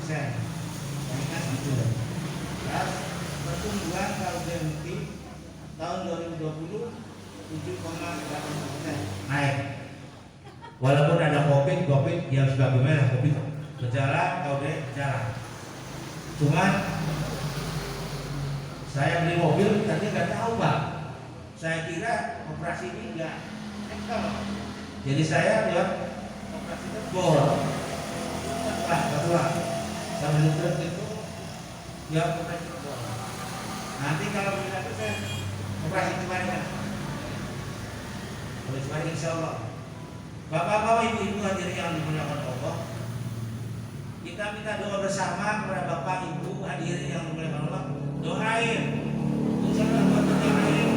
meningkat gitu. Dan pertumbuhan KUD tahun 2020 7,8% naik. Walaupun ada COVID yang sebagaimana COVID berjalan, KUD berjalan. Cuman saya beli mobil tadi nggak tahu Pak. Saya kira operasi ini nggak eksternal. Jadi saya bilang operasi terbor. Betul. Sambil truk itu ya operasi terbor. Nanti kalau kita saya operasi kemarin, oleh sebab insya Allah. Bapak-bapak, ibu-ibu hadirin yang dimuliakan Allah, kita minta doa bersama kepada bapak, ibu hadirin yang dimuliakan Allah. Doain, insyaallah doain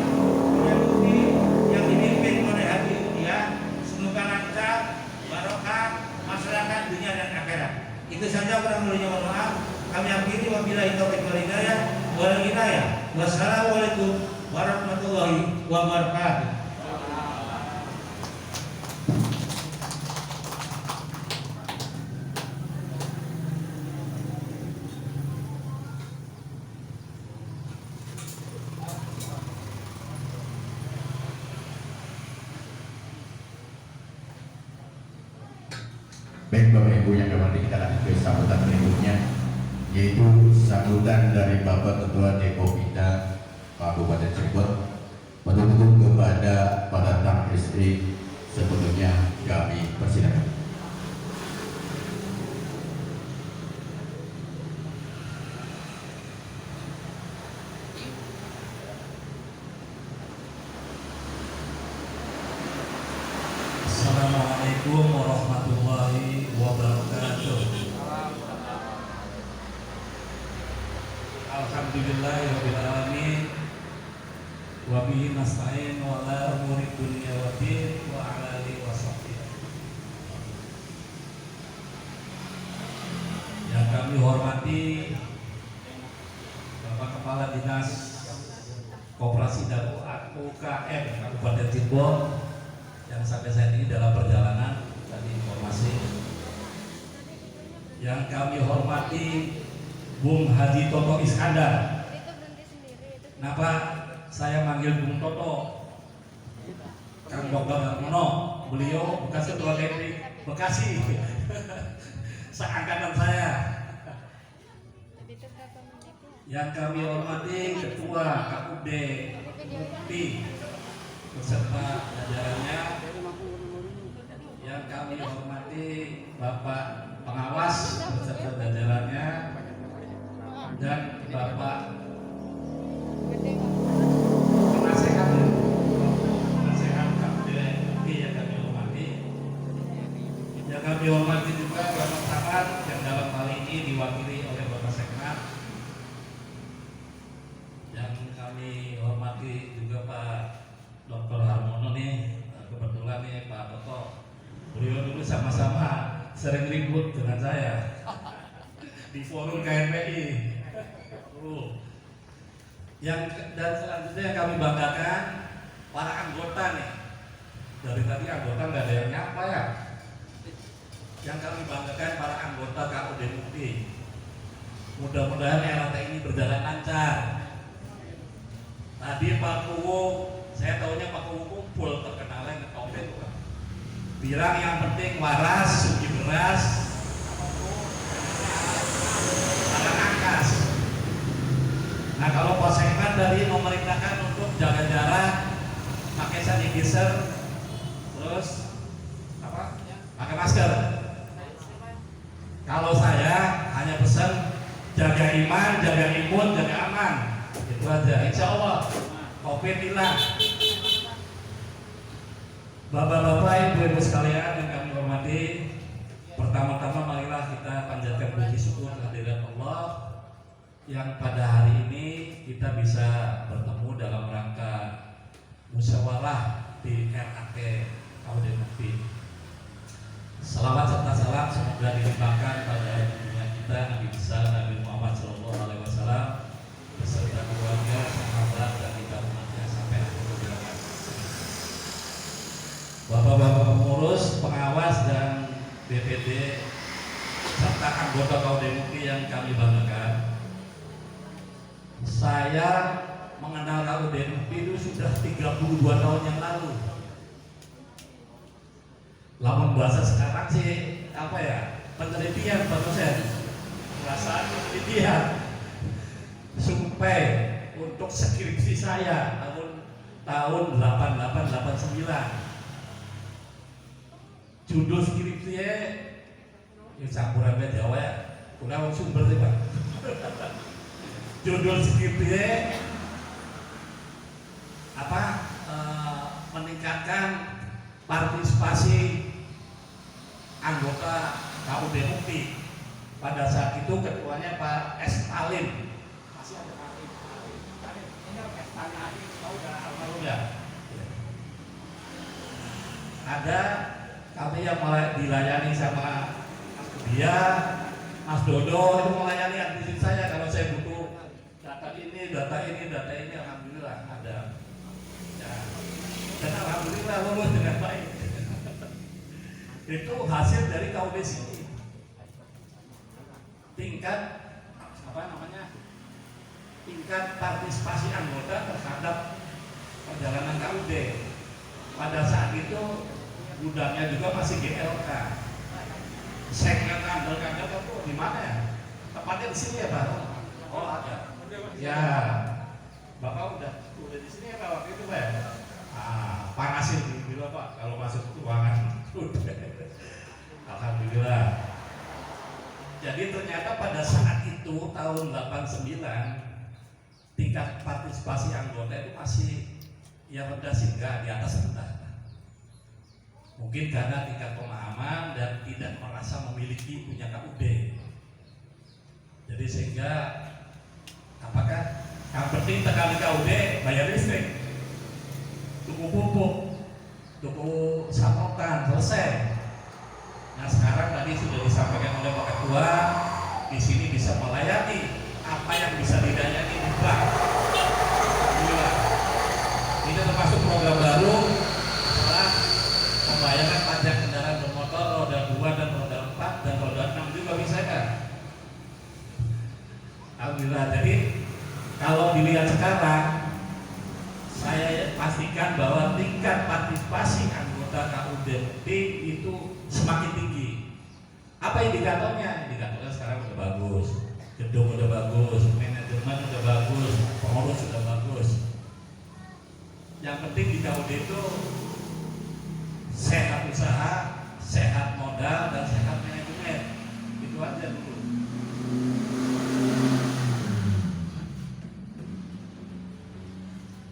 yang dipimpin oleh Habib ya, semoga lancar, barokah masyarakat dunia dan akhirat. Itu saja kurang lebihnya, mohon maaf. Kami akhiri wabillahi taufiq wal hidayah. Wassalamualaikum warahmatullahi wabarakatuh. Baik Bapak Ibu yang dapat kita lanjut ke sambutan berikutnya, yaitu sambutan dari Bapak Ketua Depobida Kabupaten Cirebon. Penutup kepada para tamu istri sebelumnya kami persilakan. Assalamualaikum warahmatullahi wabarakatuh. Alhamdulillahirabbil alamin wa bihi nasta'in wa ala umuri dunya waddin wa ala alihi washabbihi. Yang kami hormati Bapak Kepala Dinas Koperasi dan UKM Kabupaten Cirebon yang sampai saat ini dalam perjalanan tadi informasi. Yang kami hormati Bung Haji Toto Iskandar. Kenapa saya manggil Bung Toto? Kang Dr. Harmono, beliau bekas Ketua DPD Bekasi, seangkatan saya. Yang kami hormati Ketua KUD Mukti beserta jajarannya. Yang kami hormati Bapak Pengawas beserta jajarannya dan Bapak Penasehat KUD Mukti yang kami hormati. Yang kami hormati juga Bapak Sahabat yang dalam hal ini diwakili oleh Bapak Sekmat. Yang kami hormati juga Pak Dr. Harmono nih, kebetulan nih Pak Toto, beliau dulu sama-sama sering ribut dengan saya di forum KNPI. Dan selanjutnya yang kami banggakan para anggota nih. Dari tadi anggota nggak ada yang nyapa ya. Yang kami banggakan para anggota KUD Mukti. Mudah-mudahan RAT ini berjalan lancar. Tadi Pak Kuwo, saya tahunya Pak Kuwo kumpul terkenalnya ngetopin bukan. Bilang yang penting waras, sugi beras, barang angkas. Nah kalau Posekman tadi memerintahkan untuk jaga jarak, pakai sanitizer, terus apa? Pakai masker. Kalau saya hanya pesan jaga iman, jaga imun, jaga aman. Itu aja. Insya Allah COVID hilang. Bapak-bapak, ibu-ibu sekalian yang kami hormati, pertama-tama marilah kita panjatkan puji syukur kehadirat Allah yang pada hari ini kita bisa bertemu dalam rangka musyawarah di RAT KUD Mukti. Salawat serta salam semoga dilimpahkan pada junjungan kita Nabi besar Nabi Muhammad SAW beserta keluarga, sahabat dan kita umatnya sampai akhir zaman. Bapak-bapak pengurus, pengawas dan BPD serta anggota KUD MUPI yang kami banggakan, saya mengenal KUD MUPI itu sudah 32 tahun yang lalu. Lamun bahasa sekarang sih apa ya, penelitian Pak dosen, perasaan penelitian supaya untuk skripsi saya tahun 8889. Judul skripsinya ya campuran bahasa Jawa ya, kurang sumber sih Pak. Judul skripsinya apa? Meningkatkan partisipasi anggota KUD MUPI. Pada saat itu ketuanya Pak S. Talim. Masih ada Pak Talim. Ini S. Talim, tahu nggak almarhum ya? Ada kami yang mulai dilayani sama Mas Budia, Mas Dodo itu melayani aktivitas saya kalau saya butuh data ini, alhamdulillah ada. Ya. Dan alhamdulillah lulus dengan baik. Itu hasil dari KUD sini. Tingkat apa namanya? Tingkat partisipasi anggota terhadap perjalanan KUD. Pada saat itu gudangnya juga masih GLK. Segmen kantor-kantor itu di mana ya? Tepatnya di sini ya Pak? Oh ada. Ya, Bapak udah di sini ya Pak waktu itu Pak ya? Panasin dulu Pak kalau masuk ruangan. Alhamdulillah. Jadi ternyata pada saat itu tahun 89 tingkat partisipasi anggota itu masih yang rendah sehingga di atas rendah. Mungkin karena tingkat pemahaman dan tidak merasa memiliki punya KUD. Jadi sehingga apakah yang penting tekan KUD bayar listrik, tuku pupuk, tuku sapotan, selesai. Nah sekarang tadi sudah disampaikan oleh Pak Ketua, di sini bisa melayani apa yang bisa dilayani di bank. Ini termasuk program baru setelah membayarkan pajak kendaraan bermotor roda 2 dan roda 4 dan roda 6 juga bisa kan? Alhamdulillah. Jadi kalau dilihat sekarang, saya pastikan bahwa tingkat partisipasi anggota KUD MUPI itu semakin tinggi. Apa indikatornya? Indikatornya sekarang udah bagus, gedung udah bagus, manajemen udah bagus, pengurus sudah bagus. Yang penting di KUD itu sehat usaha, sehat modal, dan sehat manajemen. Itu aja dulu.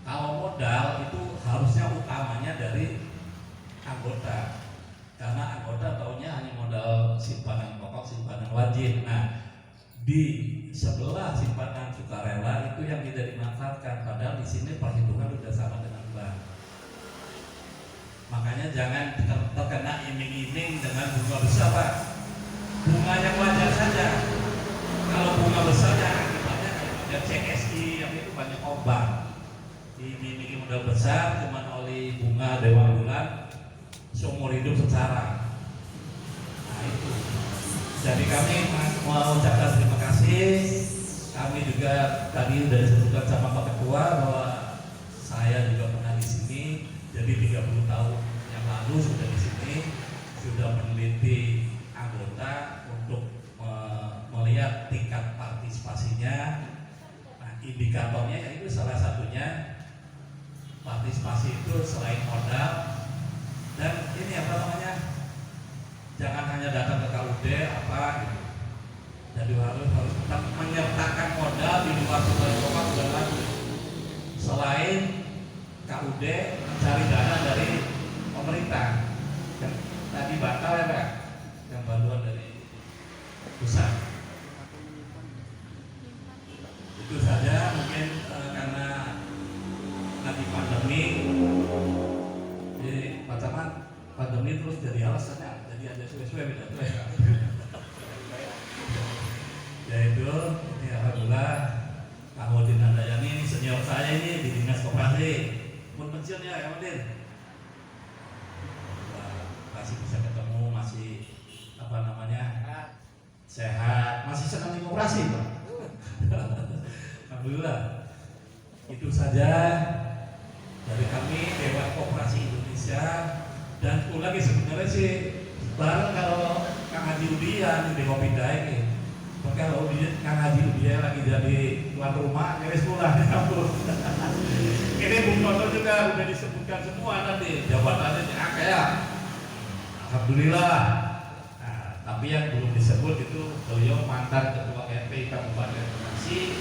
Kalau modal itu harusnya utamanya dari anggota, karena anggota taunya hanya modal simpanan pokok, simpanan wajib. Nah, di sebelah simpanan sukarela itu yang tidak dimanfaatkan, padahal di sini perhitungan sudah sama dengan bank. Makanya jangan terkena iming-iming dengan bunga besar Pak. Bunga yang wajar saja. Kalau bunga besar ya akibatnya kayak CSI yang itu banyak obat. Diiming modal besar cuma oleh bunga dewa bulan seumur hidup secara. Nah itu. Jadi kami mau ucapkan terima kasih. Kami juga tadi sudah disebutkan sama Pak Ketua bahwa saya juga pernah di sini. Jadi 30 tahun yang lalu sudah di sini, sudah meneliti anggota untuk melihat tingkat partisipasinya. Nah, indikatornya yaitu salah satunya partisipasi itu selain modal dan ini apa namanya, jangan hanya datang ke KUD apa gitu. Jadi harus menyertakan modal di luar sumber dan lagi. Selain KUD mencari dana dari pemerintah, yang tadi batal ya Pak, yang bantuan dari pusat. Itu saja mungkin karena lagi pandemi, jadi Pak Camat, pandemi terus jadi alasannya, jadi ada suwe-suwe beda tuh ya. Yaitu ini alhamdulillah Pak Modin Handayani ini senior saya ini di Dinas Koperasi. Pun pensiun ya Kak Modin. Masih bisa ketemu, masih apa namanya sehat. masih senang di koperasi Pak. Alhamdulillah. Itu saja dari kami Dewan Koperasi Indonesia. Dan itu lagi sebenarnya sih bareng kalau Kang Haji Udian di Kopindah ini. Kalau Kang Haji Udian lagi jadi tuan rumah, beres pulang di kampung. Ini Bung Toto juga udah disebutkan semua nanti jabatannya kayak. Alhamdulillah. Nah, tapi yang belum disebut itu beliau mantan ketua RT Kabupaten Bekasi,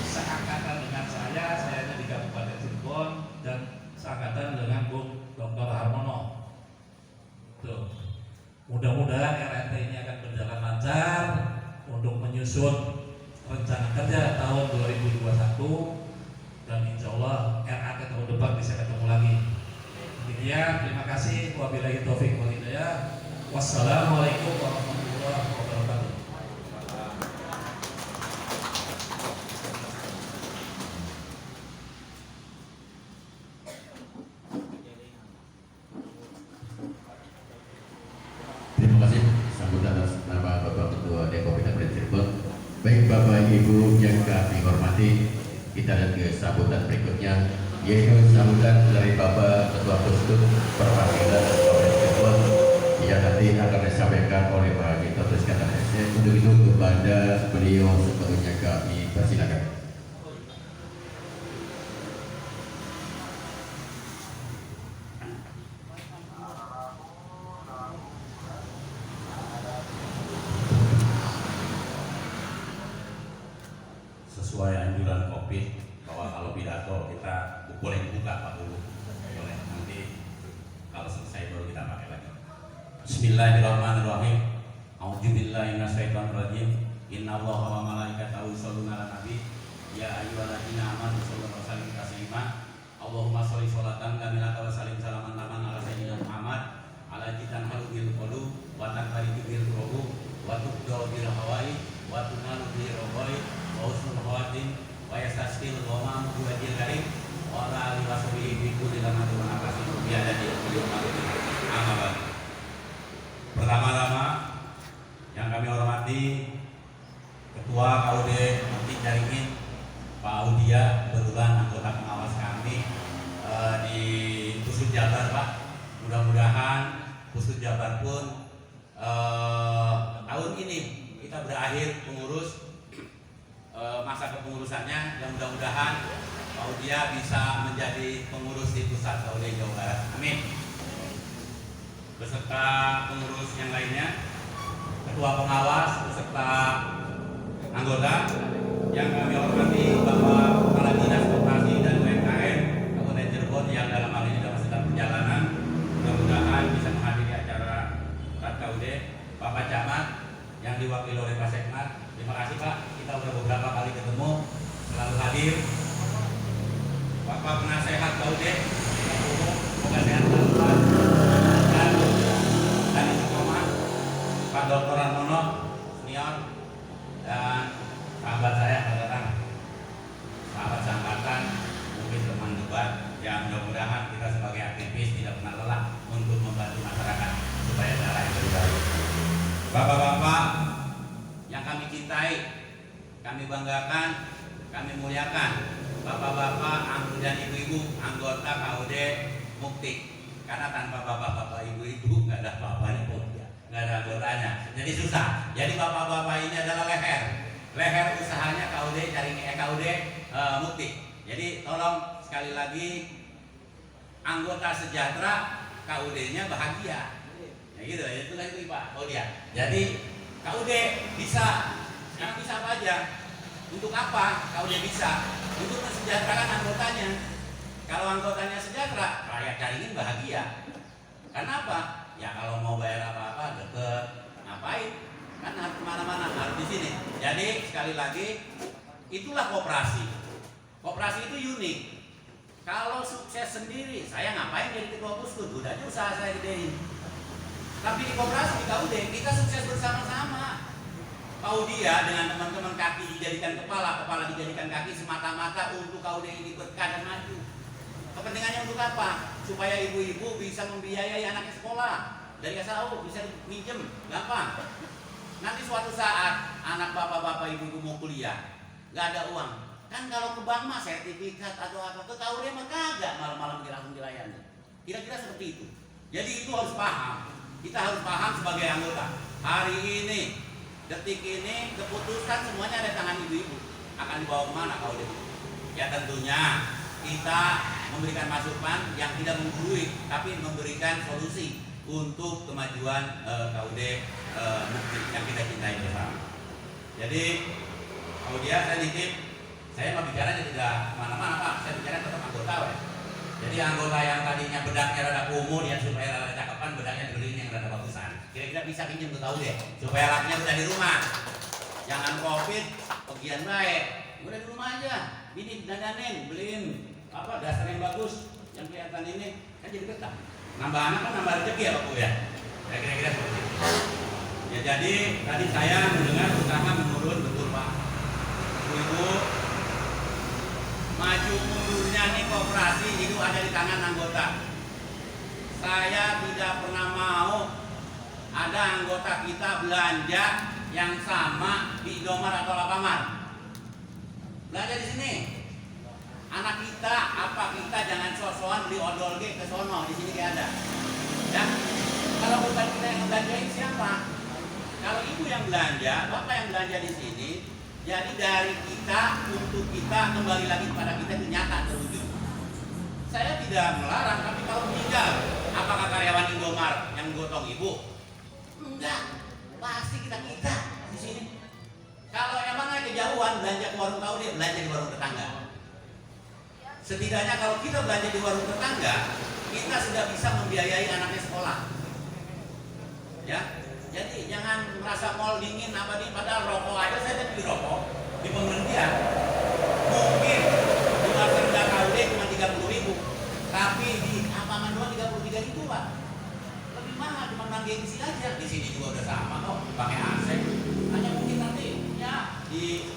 seangkatan dengan saya di Kabupaten Cirebon dan seangkatan dengan Bung Dr. Harmono. Tuh. Mudah-mudahan RT ini akan berjalan lancar untuk menyusun rencana kerja tahun 2021 dan insya Allah RAT tahun depan bisa ketemu lagi. Demikian, terima kasih. Wabillahi taufiq wal hidayah. Wassalamualaikum warahmatullahi wabarakatuh. Terima kasih sambutan atas nama Bapak Ketua Dekopindah Cirebon. Baik Bapak Ibu yang kami hormati, kita lihat ke sambutan berikutnya, yaitu sambutan dari Bapak Ketua Puskut Perwakilan Kabupaten Cirebon yang nanti akan disampaikan oleh Pak Gito Tuskata SC. Untuk itu kepada beliau sepenuhnya kami persilakan. Sesuai anjuran COVID bahwa kalau pidato kita boleh dibuka Pak dulu, boleh nanti kalau selesai baru kita pakai lagi. Bismillahirrahmanirrahim. A'udzubillahi minasyaitonirrajim. Innallaha wa malaikatahu yusholluna 'alan nabi. Ya ayyuhalladzina amanu shollu 'alaihi wa sallimu taslima. Allahumma sholli sholatan kamilatan wa sallim salaman taman ala sayyidina Muhammad ala jitan halubil qulub wa tanfaridu bil ruh wa tubdu bil hawai wa tunalu bil rabai wa husnul khawatim wa yastasqil ghamamu bi wajhil karim wa ala alihi wa sahbihi bi kulli lamatin wa nafasin bi adadi kulli malutin. Amma ba'd. Pertama-tama yang kami hormati Ketua KUD Mukti Caringin Pak Audia, kebetulan anggota pengawas kami di Pusut Jabar Pak. Mudah-mudahan Pusut Jabar pun tahun ini kita berakhir pengurus masa kepengurusannya, dan mudah-mudahan Pak Audia bisa menjadi pengurus di pusat KUD Jawa Barat. Amin. Beserta pengurus yang lainnya, ketua pengawas beserta anggota yang kami hormati, Bapak Kepala Dinas Koperasi dan UMKM Kabupaten Cirebon yang dalam hal ini dalam sedang perjalanan, mudah-mudahan bisa menghadiri acara KUD. Bapak Camat yang diwakili oleh Pak Sekmat, terima kasih Pak, kita sudah beberapa kali ketemu, selalu hadir. Bapak Penasehat KUD, semoga sehat selalu Pak. Dan istiqomah, Pak Dr. Harmono senior, dan sahabat saya datang, sahabat seangkatan, mungkin teman debat, yang mudah-mudahan kita sebagai aktivis tidak pernah lelah untuk membantu masyarakat supaya daerah yang lebih baik. Bapak-bapak yang kami cintai, kami banggakan, kami muliakan, bapak-bapak dan ibu-ibu anggota KUD Mukti. Karena tanpa bapak-bapak ibu-ibu nggak ada bapaknya pun ya, nggak ada anggotanya. Jadi susah. Jadi bapak-bapak ini adalah leher usahanya KUD KUD Mukti. Jadi tolong sekali lagi, anggota sejahtera, KUD-nya bahagia. Ya gitu, itu kan itu Pak Audia. Jadi KUD bisa, sekarang bisa apa aja? Untuk apa KUD bisa? Untuk mensejahterakan anggotanya. Kalau anggotanya sejahtera, rakyat Caringin bahagia. Karena apa? Ya kalau mau bayar apa-apa deket, ngapain? Kan harus kemana-mana, harus di sini. Jadi sekali lagi, itulah koperasi. Koperasi itu unik. Kalau sukses sendiri, saya ngapain jadi ketua puskut? Udah aja usaha saya gedein. Tapi di koperasi di KUD kita sukses bersama-sama. Pak Audia dengan teman-teman kaki dijadikan kepala dijadikan kaki semata-mata untuk KUD ini berkah dan maju. Kepentingannya untuk apa? Supaya ibu-ibu bisa membiayai anaknya sekolah dari SAU, bisa minjem gampang. Nanti suatu saat anak bapak-bapak ibu mau kuliah, nggak ada uang. Kan kalau ke bank mah sertifikat atau apa, ke KUD mah kagak, malam-malam langsung dilayani. Kira-kira seperti itu. Jadi itu harus paham. Kita harus paham sebagai anggota. Hari ini, detik ini, keputusan semuanya ada di tangan ibu-ibu. Akan dibawa kemana KUD? Ya tentunya kita memberikan masukan yang tidak menggurui, tapi memberikan solusi untuk kemajuan KUD yang kita cintai bersama. Jadi kemudian saya nitip, saya mau bicara tidak mana-mana Pak, saya bicara tetap anggota ya. Jadi anggota yang tadinya bedaknya rada kumuh ya supaya rada cakepan, bedaknya dibeliin yang rada bagusan. Kira-kira bisa pinjam ke KUD supaya lakinya udah di rumah. Jangan covid, bagian baik. Udah di rumah aja. Ini dandanin, beliin apa dasar yang bagus, yang kelihatan ini kan jadi betah. Nambah anak kan nambah rezeki ya Pak Bu ya. Kira-kira seperti itu. Ya jadi tadi saya mendengar usaha menurun betul Pak. Ibu, maju mundurnya nih koperasi itu ada di tangan anggota. Saya tidak pernah mau ada anggota kita belanja yang sama di Indomaret atau Alfamart. Belanja di sini. Anak kita, apa kita jangan sosokan beli odol ke sono, di sini kayak ada. Ya. Kalau bukan kita yang belanjain siapa? Kalau ibu yang belanja, bapak yang belanja di sini, jadi dari kita untuk kita kembali lagi kepada kita itu nyata terwujud. Saya tidak melarang, tapi kalau meninggal, apakah karyawan Indomaret yang gotong ibu? Enggak, pasti kita di sini. Kalau emangnya kejauhan belanja ke warung KUD, belanja di warung tetangga. Setidaknya kalau kita belanja di warung tetangga, kita sudah bisa membiayai anaknya sekolah. Ya, jadi jangan merasa mal dingin apa nih, padahal rokok aja saya beli rokok di penghentian. Mungkin di pasar rendah KUD cuma 30.000, tapi di Apaman doang 33.000 Pak. Lebih mahal, cuma nang gengsi aja. Di sini juga udah sama kok, pakai AC. Hanya mungkin nanti ya di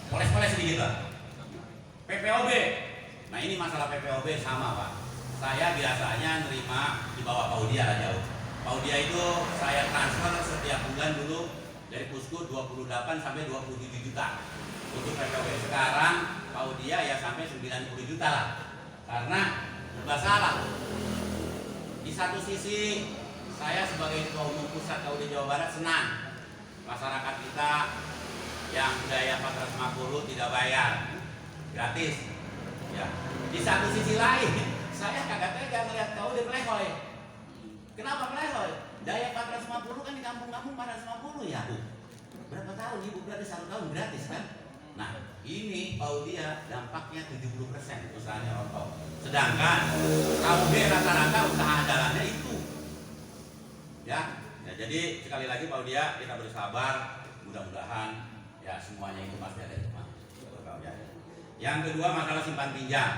poles-poles sedikit lah. PPOB. Nah ini masalah PPOB sama Pak. Saya biasanya nerima di bawah Paudia lah jauh. Paudia itu saya transfer setiap bulan dulu dari Pusku 28 sampai 27 juta. Untuk PPOB sekarang Paudia ya sampai 90 juta lah. Karena serba salah. Di satu sisi saya sebagai ketua umum pusat KUD Jawa Barat senang masyarakat kita yang biaya 450 tidak bayar, gratis. Ya. Di satu sisi lain, saya kagak tega melihat KUD melehoy. Kenapa melehoy? Daya 450 kan di kampung-kampung 450 ya Bu. Berapa tahun Ibu? Berarti 1 tahun gratis kan? Nah ini Paudia dampaknya 70% usahanya rokok. Sedangkan KUD rata-rata usaha andalannya itu. Ya, jadi sekali lagi Paudia kita bersabar, mudah-mudahan ya semuanya itu pasti ada hikmah. Yang kedua masalah simpan pinjam.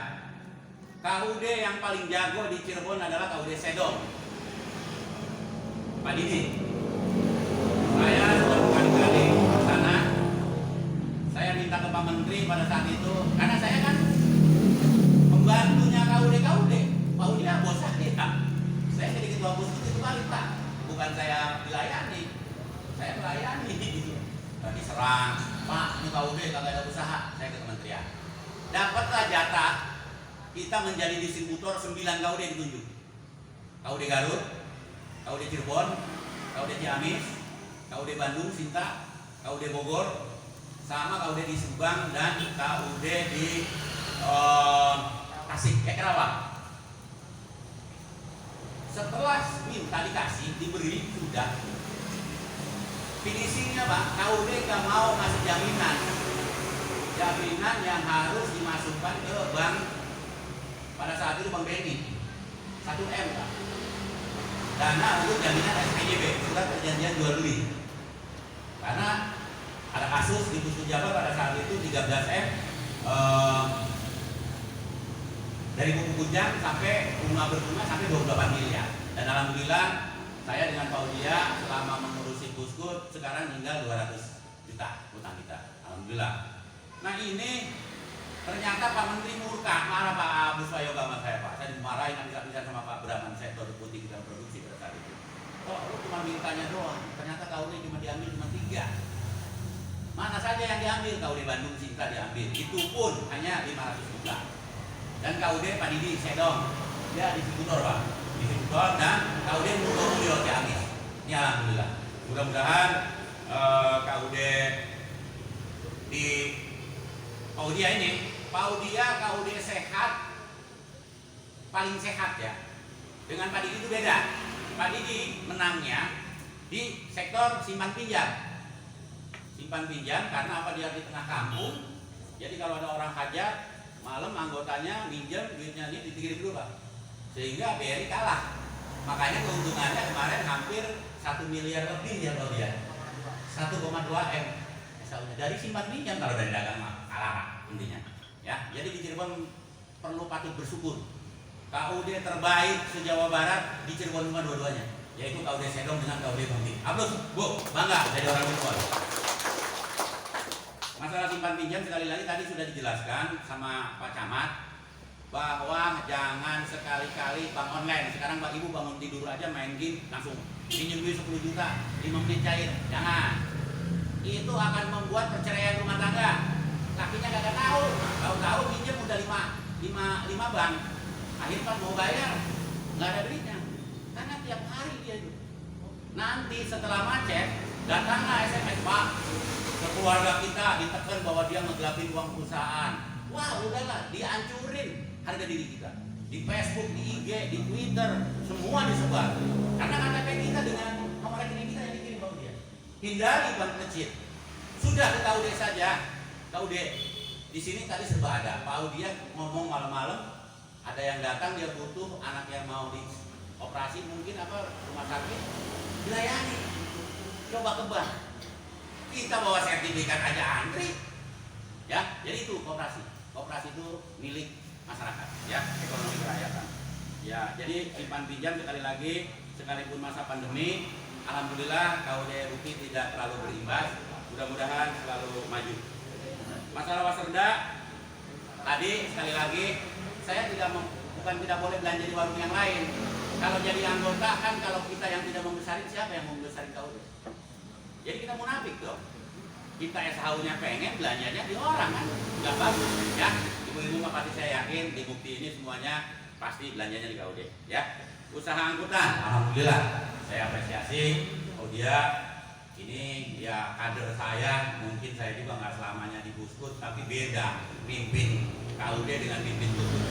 KUD yang paling jago di Cirebon adalah KUD Sedong. Pak Didi, saya sudah berkali-kali ke sana. Saya minta ke Pak Menteri pada saat itu, karena saya kan pembantunya KUD. Pak Udi bos saya. Saya jadi ketua bos itu balik Pak. Bukan saya dilayani, saya melayani. Diserang, Pak ini KUD kagak ada usaha, saya ke kementerian. Dapatlah jatah kita menjadi distributor 9 KUD ditunjuk. KUD Garut, KUD Cirebon, KUD Ciamis, KUD Bandung, Sinta, KUD Bogor, sama KUD di Subang dan KUD di Tasik, Kerawang. Setelah minta dikasih, diberi sudah. Finishingnya Pak, KUD gak mau ngasih jaminan yang harus dimasukkan ke bank. Pada saat itu Bank BNI 1M Pak, dana untuk jaminan SPJB, surat perjanjian jual beli. Karena ada kasus di Pusku Jabar pada saat itu 13M dari buku kunjang sampai bunga berbunga sampai 28 miliar. Dan alhamdulillah saya dengan Pak Udia selama mengurusi Pusku sekarang tinggal 200 juta utang kita. Alhamdulillah. Nah ini ternyata Pak Menteri murka, marah Pak Agus Prayoga sama saya Pak. Saya dimarahin habis-habisan sama Pak Brahman sektor putih kita produksi pada saat itu. Kok lu cuma mintanya doang, ternyata KUD cuma diambil cuma 3. Mana saja yang diambil? KUD Bandung Sinta diambil, itu pun hanya 500 juta. Dan KUD Pak Didi Sedong, dia distributor Pak, distributor, dan KUD Mulyo Ciamis. Ini alhamdulillah. Mudah-mudahan KUD di Paudia ini, Paudia KUD sehat, paling sehat ya. Dengan Pak Didi itu beda. Pak Didi menangnya di sektor simpan pinjam. Simpan pinjam karena apa, dia di tengah kampung. Jadi kalau ada orang hajat malam, anggotanya minjem duitnya ini dikirim dulu Pak. Sehingga BRI kalah. Makanya keuntungannya kemarin hampir 1 miliar lebih ya kalau dia. 1,2 M. Dari simpan pinjam, kalau dari dagang mah kalah intinya. Ya, jadi di Cirebon perlu patut bersyukur. KUD terbaik se-Jawa Barat di Cirebon cuma dua-duanya, yaitu KUD Sedong dengan KUD Bangti. Aplaus, Bu, bangga jadi orang Cirebon. Masalah simpan pinjam sekali lagi tadi sudah dijelaskan sama Pak Camat bahwa jangan sekali-kali bank online. Sekarang Pak Ibu bangun tidur aja main game langsung pinjam duit 10 juta, 5 menit cair. Jangan. Itu akan membuat perceraian rumah tangga. Lakinya kagak tahu, tahu-tahu pinjam udah 5 bank. Akhirnya pas mau bayar nggak ada duitnya, karena tiap hari dia itu. Nanti setelah macet datanglah SMS, Pak, ke keluarga kita ditekan bahwa dia ngegelapin uang perusahaan. Wah udahlah, dihancurin harga diri kita. Di Facebook, di IG, di Twitter, semua disebar. Karena KTP kita dengan nomor rekening kita yang dikirim ke dia. Hindari bank kecil. Sudah ke KUD saja. KUD di sini tadi serba ada. Pak dia ngomong malam-malam. Ada yang datang, dia butuh anak yang mau dioperasi, mungkin apa rumah sakit, dilayani. Coba ke bank, kita bawa sertifikat aja antri. Ya, jadi itu koperasi. Koperasi itu milik masyarakat, ya, ekonomi kerakyatan. Ya, jadi simpan pinjam sekali lagi, sekalipun masa pandemi, alhamdulillah KUD Ruki tidak terlalu berimbas. Mudah-mudahan selalu maju. Masalah Wasrda tadi sekali lagi, saya bukan tidak boleh belanja di warung yang lain. Kalau jadi anggota kan, kalau kita yang tidak membesarin, siapa yang membesarin KUD? Jadi kita munafik dong. Kita SHU-nya pengen, belanjanya di orang kan, nggak bagus ya. Ibu-ibu mah pasti saya yakin di bukti ini semuanya pasti belanjanya di KUD ya. Usaha angkutan, alhamdulillah saya apresiasi. Oh dia ini ya kader saya, mungkin saya juga nggak selamanya di Buskut, tapi beda mimpin KUD dengan pimpin Buskut.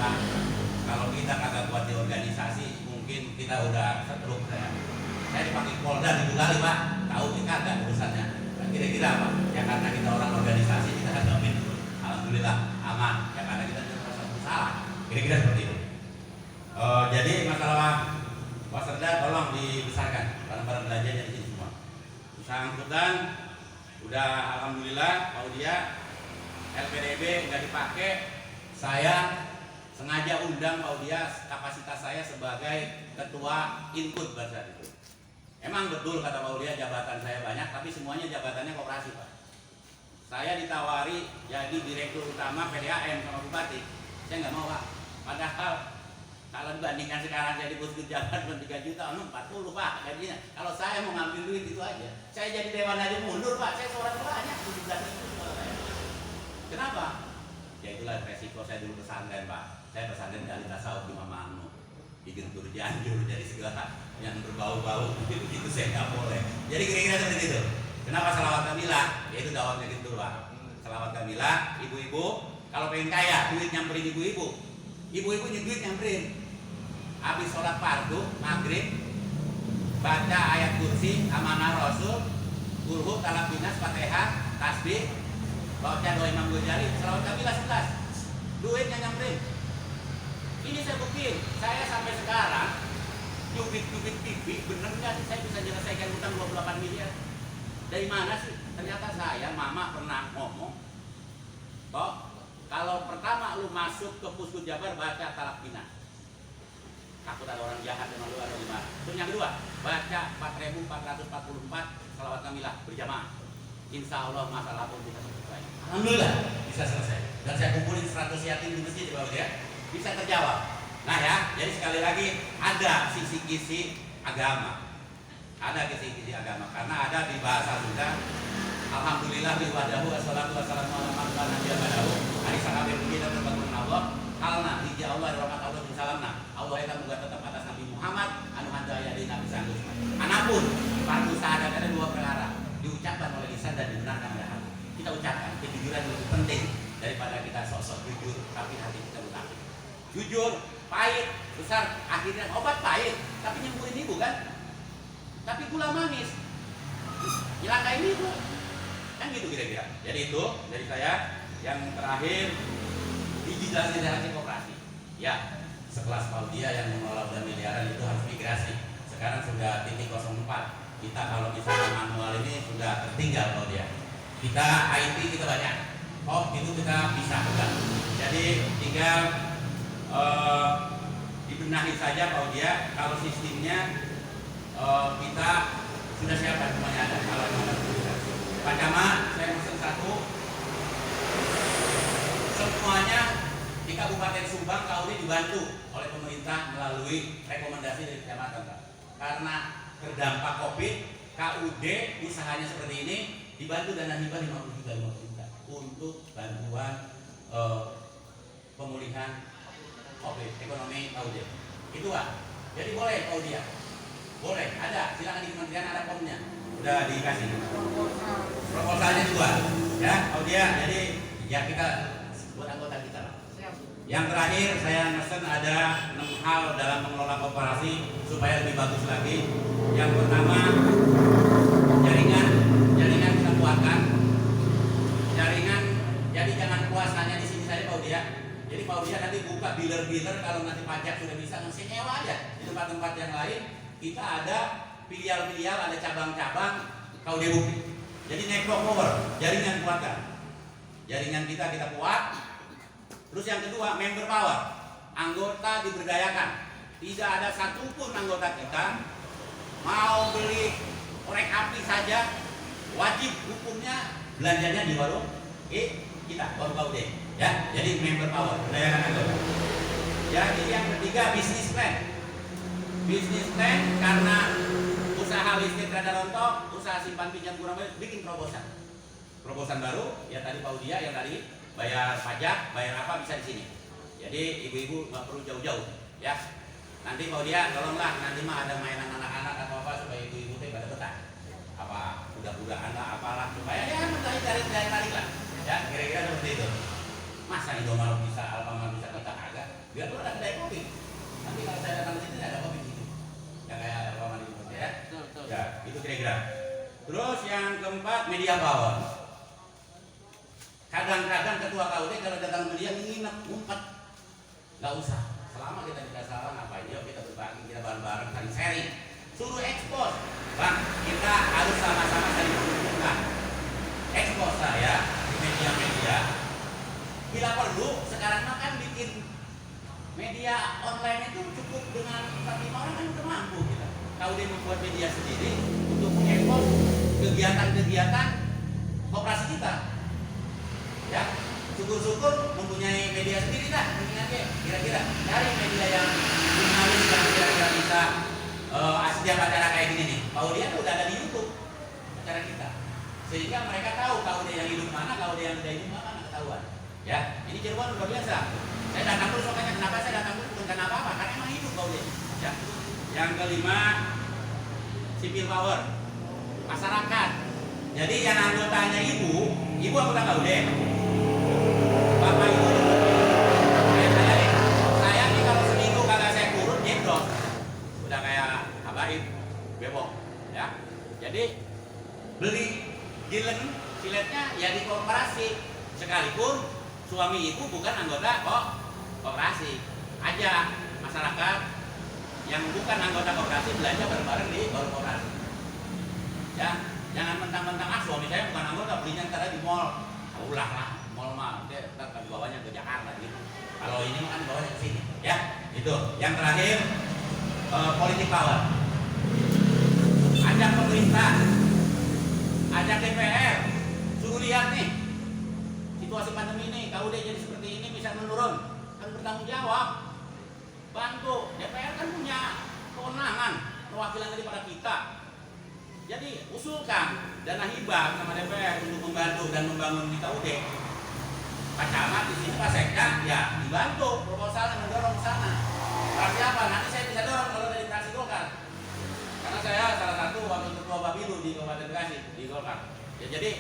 Kalau kita kagak kuat di organisasi, mungkin kita udah setruk saya. Saya dipanggil Polda di kali Pak, tahu kita kagak urusannya. Kira-kira apa? Ya karena kita orang organisasi, kita hadapi. Alhamdulillah aman. Ya karena kita tidak merasa bersalah. Kira-kira seperti itu. Jadi masalah Wasrda tolong dibesarkan. Barang-barang belanjanya di sini semua. Usaha angkutan udah alhamdulillah. Kalau dia LPDB nggak dipakai, saya sengaja undang Pak dia, kapasitas saya sebagai ketua input bahasa itu. Emang betul kata Pak dia, jabatan saya banyak, tapi semuanya jabatannya koperasi Pak. Saya ditawari jadi direktur utama PDAM sama Bupati, saya nggak mau Pak. Padahal kalau dibandingkan sekarang saya di Buskut jabatan 3 juta, 40 Pak gajinya. Kalau saya mau ngambil duit itu aja, saya jadi dewan aja mundur Pak. Saya seorang banyak 17 ribu kalau saya. Kenapa? Ya itulah resiko saya dulu pesantren Pak. Saya pesantren dari tasawuf di Mama Anu, di Gentur Cianjur, jadi segala yang berbau-bau itu saya nggak boleh. Jadi kira-kira seperti itu. Kenapa Salawat Kamilah? Yaitu dawatnya Gentur Pak. Salawat Kamilah, ibu-ibu kalau pengen kaya, duit nyamperin ibu-ibu. Ibu-ibu ini duit nyamperin. Habis sholat fardu, maghrib, baca ayat kursi, amanah rasul, kulhu, talak binas, fatihah, tasbih, baca doa Imam Ghazali, Salawat Kamilah 11. Duitnya nyamperin. Ini saya buktiin, saya sampai sekarang nyubit-nyubit TV, bener nggak sih saya bisa menyelesaikan utang 28 miliar? Dari mana sih? Ternyata saya, mama pernah ngomong, kok kalau pertama lu masuk ke Puskut Jabar baca talak binas, takut ada orang jahat dengan lu atau gimana. Terus yang kedua, baca 4.444 Salawat Kamilah berjamaah. Insya Allah masalah pun bisa selesai. Alhamdulillah bisa selesai. Dan saya kumpulin 100 yatim di masjid di bawah ya. Bisa terjawab. Nah ya, jadi sekali lagi ada sisi-sisi agama. ada kisi-kisi agama, karena ada di bahasa Sunda. Alhamdulillah bi wadahu wassalatu wassalamu ala man la nabiyya ba'dahu. Ari sakabe puji dan berkat Allah. Halna hiji Allah rahmat Allah bin salamna. Allah eta muga tetap atas Nabi Muhammad anu handaya di Nabi sanggeus. Anapun fardu syahadat ada dua perkara, diucapkan oleh lisan dan dibenarkan oleh hati. Kita ucapkan, kejujuran lebih penting daripada kita sok-sok jujur tapi hati kita munafik. Jujur pahit, besar, akhirnya obat pahit tapi nyembuhin ibu kan? Tapi gula manis nyelakain ibu. Kan gitu kira-kira. Jadi itu dari saya. Yang terakhir, digitalisasi koperasi. Ya, sekelas Paudia yang mengelola udah miliaran itu harus migrasi. Sekarang sudah titik 04. Kita kalau misalnya manual ini sudah tertinggal Paudia. Kita IT kita banyak. Oh itu kita bisa pegang. Jadi tinggal dibenahi saja Paudia. Kalau sistemnya kita sudah siapkan semuanya ada. Kalau ada Pak Camat, saya pesan satu. Semuanya di Kabupaten Subang KUD dibantu oleh pemerintah melalui rekomendasi dari kecamatan, Pak. Karena terdampak COVID, KUD usahanya seperti ini dibantu dana hibah 50 juta untuk bantuan pemulihan COVID ekonomi KUD. Itu Pak. Jadi boleh KUD ya. Boleh, ada. Silakan di kementerian ada formnya. Udah dikasih. Proposalnya juga. Ya, KUD ya. Jadi ya kita buat anggota kita lah. Yang terakhir saya mesen ada 6 hal dalam mengelola koperasi supaya lebih bagus lagi. Yang pertama, jaringan kita kuatkan. Jaringan, jadi jangan puas hanya di sini saja Pak Udia. Jadi Pak Udia nanti buka dealer-dealer, kalau nanti pajak sudah bisa ngasih nyewa aja di tempat-tempat yang lain. Kita ada filial-filial, ada cabang-cabang KUD Bukti. Jadi network power, jaringan kuatkan. Jaringan kita kuat. Terus yang kedua, member power. Anggota diberdayakan. Tidak ada satupun anggota kita mau beli korek api saja, wajib hukumnya belanjanya di warung kita, warung KUD. Ya, jadi member power, berdayakan anggota. Jadi yang ketiga, bisnis plan. Bisnis plan karena usaha listrik rada rontok, usaha simpan pinjam kurang baik, bikin terobosan. Terobosan baru, ya tadi Pak Udia yang tadi bayar pajak, bayar apa bisa di sini. Jadi ibu-ibu nggak perlu jauh-jauh, ya. Nanti Pak Udia tolonglah, nanti mah ada mainan anak-anak atau apa supaya ibu-ibu teh pada betah. Apa budak-budakan lah, apalah supaya ya cari tarik lah. Ya kira-kira seperti itu. Masa Indomaret bisa, Alfamart bisa, kita agak. Biar tuh ada kedai kopi. Nanti kalau saya datang ke sini ada kopi di situ. Ya kayak Alfamart itu ya. Ya itu kira-kira. Terus yang keempat, media power. Kadang-kadang ketua KUD kalau datang ke dia nginep, ngumpet, nggak usah. Selama kita tidak salah ngapain, yuk kita berbagi, kita bareng-bareng, saling sharing. Suruh ekspos, bang, kita harus sama-sama saling menguntungkan. Ekspos saya di media-media. Bila perlu, sekarang mah kan bikin media online itu cukup dengan 4-5 orang kan udah mampu kita. KUD membuat media sendiri untuk mengekspos kegiatan-kegiatan koperasi kita. Ya, syukur-syukur mempunyai media sendiri lah, mendingan deh, kira-kira cari media yang dinamis yang kira-kira bisa setiap acara kayak gini nih. KUD kan udah ada di YouTube acara kita, sehingga mereka tahu KUD yang hidup mana, KUD yang tidak hidup mana, ketahuan. Ya, ini Cirebon luar biasa. Saya datang terus, makanya kenapa saya datang terus bukan karena apa-apa, karena emang hidup KUD. Ya. Yang kelima, civil power, masyarakat. Jadi yang anggotanya ibu anggota KUD. Bapak ibu saya nih kalau seminggu kagak saya kurun jeblos udah kayak habaib bebok ya. Jadi beli gilen siletnya ya di koperasi, sekalipun suami ibu bukan anggota koperasi. Aja masyarakat yang bukan anggota koperasi belanja bareng-bareng di koperasi ya. Jangan mentang-mentang suami saya bukan anggota, belinya ntar di mall. Ulah lah, mall mah dia ntar kan bawanya ke Jakarta gitu. Kalau ini kan bawanya ke sini, ya. Itu. Yang terakhir, politik power. Ajak pemerintah, ajak DPR, suruh lihat nih situasi pandemi ini, KUD jadi seperti ini bisa menurun, kan bertanggung jawab. Bantu, DPR kan punya kewenangan perwakilan daripada kita. Jadi usulkan dana hibah sama DPR untuk membantu dan membangun di KUD. Pak Camat di sini, Pak Sekda, ya dibantu proposalnya mendorong ke sana. Berarti apa? Nanti saya bisa dorong kalau dari fraksi Golkar. Karena saya salah satu wakil ketua Bapilu di Kabupaten Bekasi di Golkar. Ya, jadi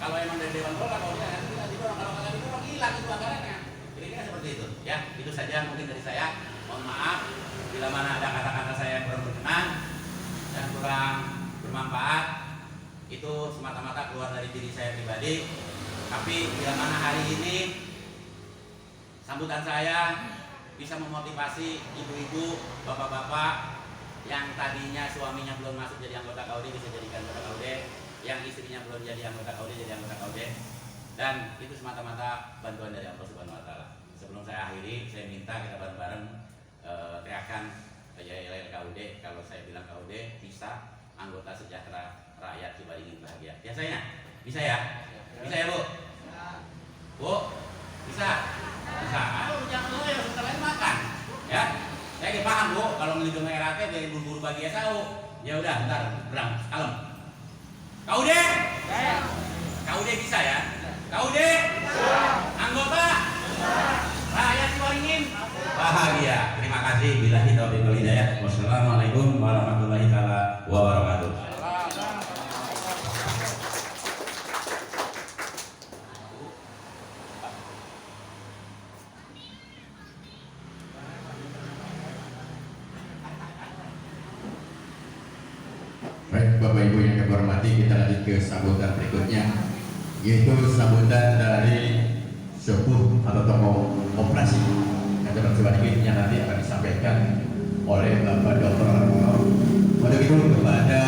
kalau emang dari Dewan Golkar, kalau nanti kita didorong, kalau nggak didorong hilang itu anggarannya. Kira-kira seperti itu. Ya, itu saja mungkin dari saya. Mohon maaf bila mana ada kata-kata saya yang kurang berkenan dan kurang bermanfaat. Itu semata-mata keluar dari diri saya pribadi. Tapi bila mana hari ini sambutan saya bisa memotivasi ibu-ibu, bapak-bapak yang tadinya suaminya belum masuk jadi anggota KUD bisa jadi anggota KUD, yang istrinya belum jadi anggota KUD jadi anggota KUD, dan itu semata-mata bantuan dari Allah Subhanahu Wa Taala. Sebelum saya akhiri, saya minta kita bareng-bareng teriakan ya KUD. Kalau saya bilang KUD, bisa anggota sejahtera rakyat coba ingin bahagia. Biasanya, bisa ya? Bisa ya Bu? Bu? Bisa? Bisa. Ayo jangan dulu ya, sebentar lagi makan. Ya? Saya paham Bu, kalau melindungi RAT dari buru-buru bagi SAU. Ya udah, bentar, berang, kalem. KUD? KUD bisa ya? KUD? Anggota? Rakyat Ciwaringin? Bahagia. Terima kasih. Billahi taufiq wal hidayah. Wassalamualaikum warahmatullahi wabarakatuh. Baik Bapak Ibu yang kami hormati, kita lanjut ke sambutan berikutnya, yaitu sambutan dari sepuh atau tokoh operasi Kantor Ciwaringin yang nanti akan disampaikan oleh Bapak Dr. Armono. Pada itu kepada